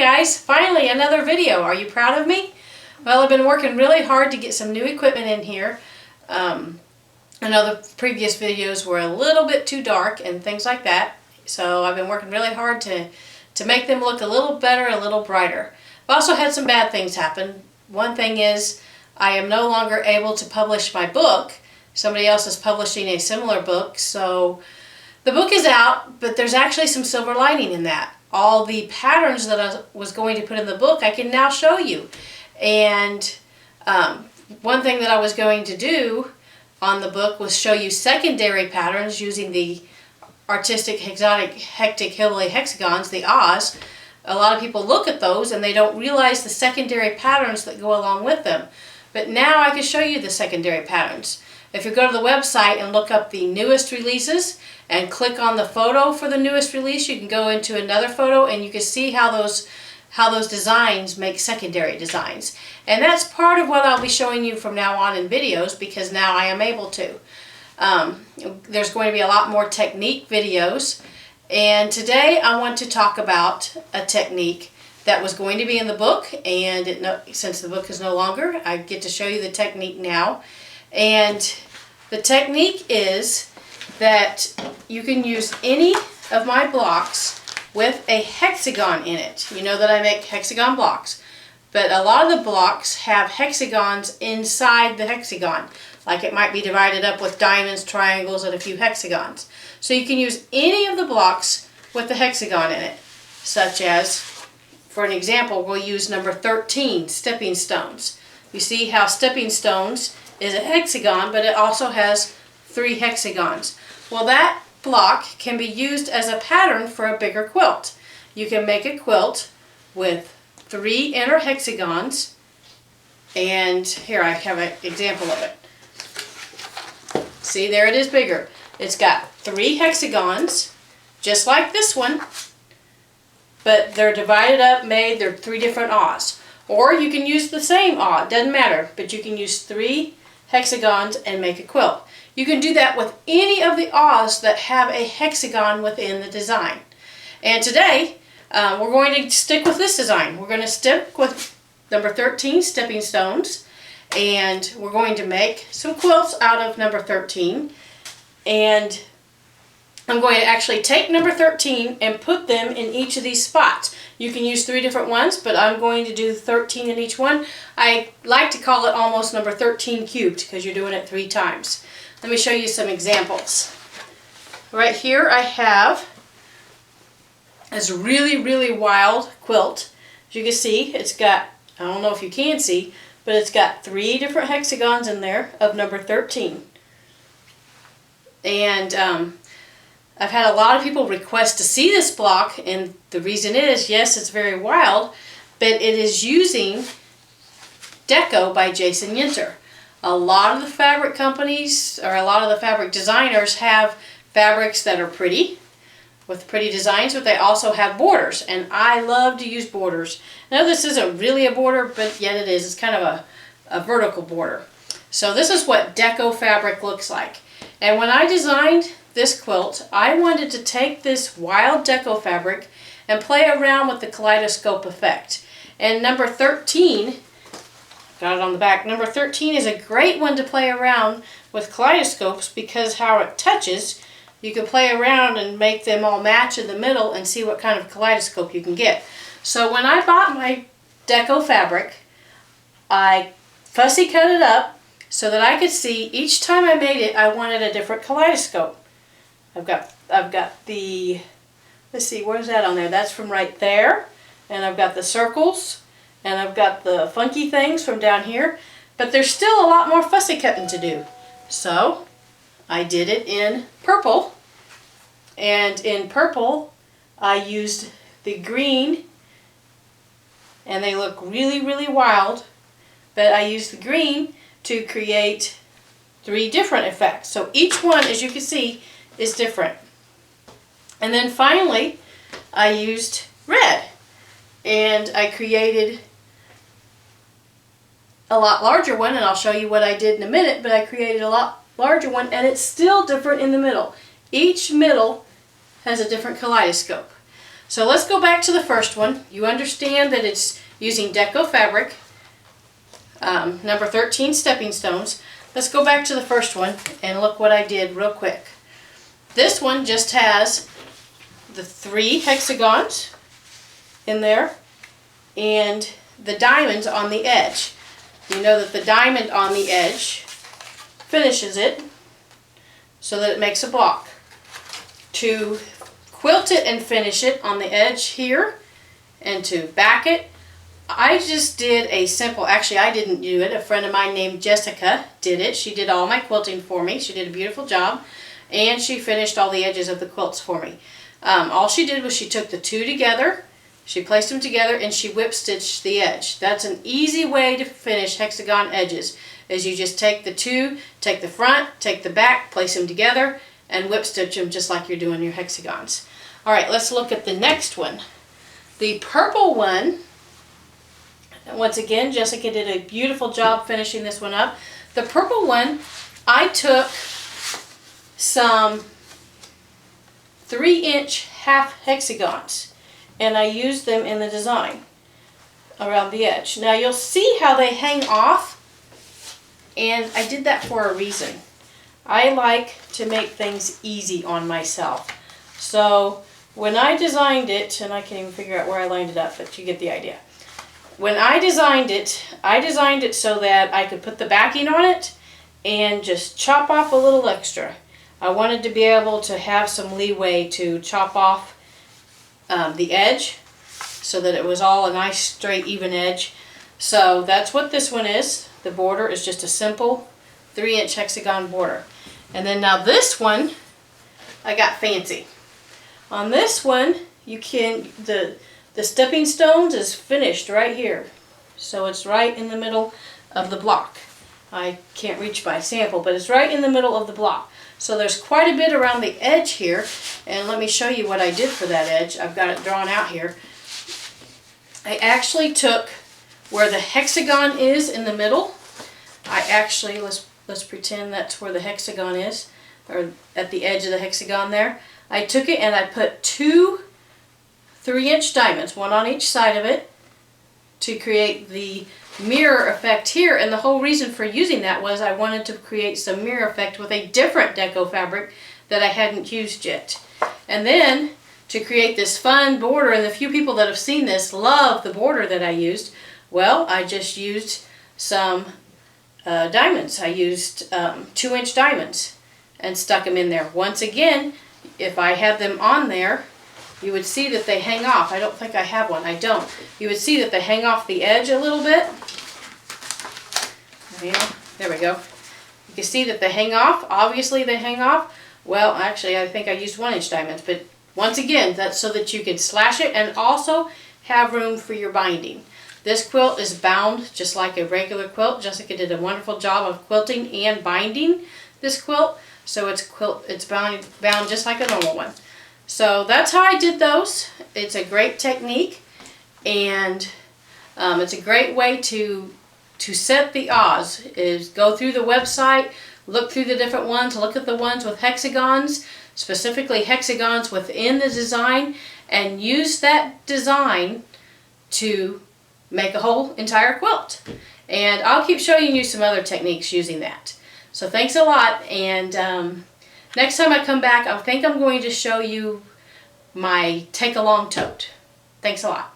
guys, finally another video. Are you proud of me? Well, I've been working really hard to get some new equipment in here. I know the previous videos were a little bit too dark and things like that. So I've been working really hard to make them look a little better, a little brighter. I've also had some bad things happen. One thing is I am no longer able to publish my book. Somebody else is publishing a similar book. So the book is out, but there's actually some silver lining in that. All the patterns that I was going to put in the book, I can now show you. And one thing that I was going to do on the book was show you secondary patterns using the artistic, exotic, hectic, hillbilly hexagons, the Oz. A lot of people look at those and they don't realize the secondary patterns that go along with them. But now I can show you the secondary patterns. If you go to the website and look up the newest releases and click on the photo for the newest release, you can go into another photo and you can see how those designs make secondary designs. And that's part of what I'll be showing you from now on in videos, because now I am able to. There's going to be a lot more technique videos, and today I want to talk about a technique that was going to be in the book, and since the book is no longer, I get to show you the technique now. And the technique is that you can use any of my blocks with a hexagon in it. You know that I make hexagon blocks, but a lot of the blocks have hexagons inside the hexagon. Like it might be divided up with diamonds, triangles, and a few hexagons. So you can use any of the blocks with the hexagon in it, such as, for an example, we'll use number 13, stepping stones. You see how stepping stones is a hexagon, but it also has 3 hexagons. Well, that block can be used as a pattern for a bigger quilt. You can make a quilt with 3 inner hexagons, and here I have an example of it. See, there it is bigger. It's got 3 hexagons, just like this one, but they're divided up, they're 3 different Oz. Or you can use the same Oz, doesn't matter, but you can use 3 hexagons and make a quilt. You can do that with any of the Oz that have a hexagon within the design. And today, we're going to stick with this design. We're going to stick with number 13, stepping stones, and we're going to make some quilts out of number 13. And I'm going to actually take number 13 and put them in each of these spots. You can use 3 different ones, but I'm going to do 13 in each one. I like to call it almost number 13 cubed because you're doing it 3 times. Let me show you some examples. Right here I have this really wild quilt. As you can see, it's got, I don't know if you can see, but it's got 3 different hexagons in there of number 13. And I've had a lot of people request to see this block, and the reason is, yes, it's very wild, but it is using Deco by Jason Yenter. A lot of the fabric companies, or a lot of the fabric designers, have fabrics that are pretty, with pretty designs, but they also have borders, and I love to use borders. Now this isn't really a border, but yet it is. It's kind of a vertical border. So this is what Deco fabric looks like. And when I designed this quilt, I wanted to take this wild Deco fabric and play around with the kaleidoscope effect. And number 13, got it on the back, number 13 is a great one to play around with kaleidoscopes because how it touches, you can play around and make them all match in the middle and see what kind of kaleidoscope you can get. So when I bought my Deco fabric, I fussy cut it up so that I could see each time I made it, I wanted a different kaleidoscope. I've got the, let's see, where's that on there? That's from right there. And I've got the circles, and I've got the funky things from down here. But there's still a lot more fussy cutting to do. So I did it in purple. And in purple, I used the green, and they look really wild. But I used the green to create 3 different effects. So each one, as you can see, is different. And then finally, I used red, and I created a lot larger one, and I'll show you what I did in a minute, but I created a lot larger one, and it's still different in the middle. Each middle has a different kaleidoscope. So let's go back to the first one. You understand that it's using deco fabric, number 13 stepping stones. Let's go back to the first one and look what I did real quick. This one just has the 3 hexagons in there and the diamonds on the edge. You know that the diamond on the edge finishes it so that it makes a block. To quilt it and finish it on the edge here and to back it, I just did a simple, actually I didn't do it, a friend of mine named Jessica did it. She did all my quilting for me. She did a beautiful job and she finished all the edges of the quilts for me. All she did was she took the 2 together, she placed them together and she whip stitched the edge. That's an easy way to finish hexagon edges, is you just take the 2, take the front, take the back, place them together and whip stitch them just like you're doing your hexagons. Alright, let's look at the next one. The purple one, once again, Jessica did a beautiful job finishing this one up. The purple one, I took some 3-inch half hexagons and I used them in the design around the edge. Now you'll see how they hang off, and I did that for a reason. I like to make things easy on myself. So when I designed it, and I can't even figure out where I lined it up, but you get the idea. When I designed it so that I could put the backing on it and just chop off a little extra. I wanted to be able to have some leeway to chop off the edge so that it was all a nice straight even edge. So that's what this one is. The border is just a simple 3-inch hexagon border. And then now this one, I got fancy. On this one, you can, the stepping stones is finished right here. So it's right in the middle of the block. I can't reach my sample, but it's right in the middle of the block. So there's quite a bit around the edge here, and let me show you what I did for that edge. I've got it drawn out here. I actually took where the hexagon is in the middle. I actually, let's pretend that's where the hexagon is, or at the edge of the hexagon there. I took it and I put 2 3-inch diamonds, one on each side of it, to create the mirror effect here. And the whole reason for using that was I wanted to create some mirror effect with a different deco fabric that I hadn't used yet. And then to create this fun border, and the few people that have seen this love the border that I used, well, I just used some diamonds. I used 2-inch diamonds and stuck them in there. Once again, if I had them on there, you would see that they hang off. I don't think I have one. I don't. You would see that they hang off the edge a little bit. There we go. You can see that they hang off. Obviously they hang off. Well, actually I think I used 1-inch diamonds, but once again, that's so that you can slash it and also have room for your binding. This quilt is bound just like a regular quilt. Jessica did a wonderful job of quilting and binding this quilt, so it's bound just like a normal one. So that's how I did those. It's a great technique, and it's a great way to set the odds. Is go through the website, look through the different ones, look at the ones with hexagons, specifically hexagons within the design, and use that design to make a whole entire quilt. And I'll keep showing you some other techniques using that. So thanks a lot, and next time I come back, I think I'm going to show you my take-along tote. Thanks a lot.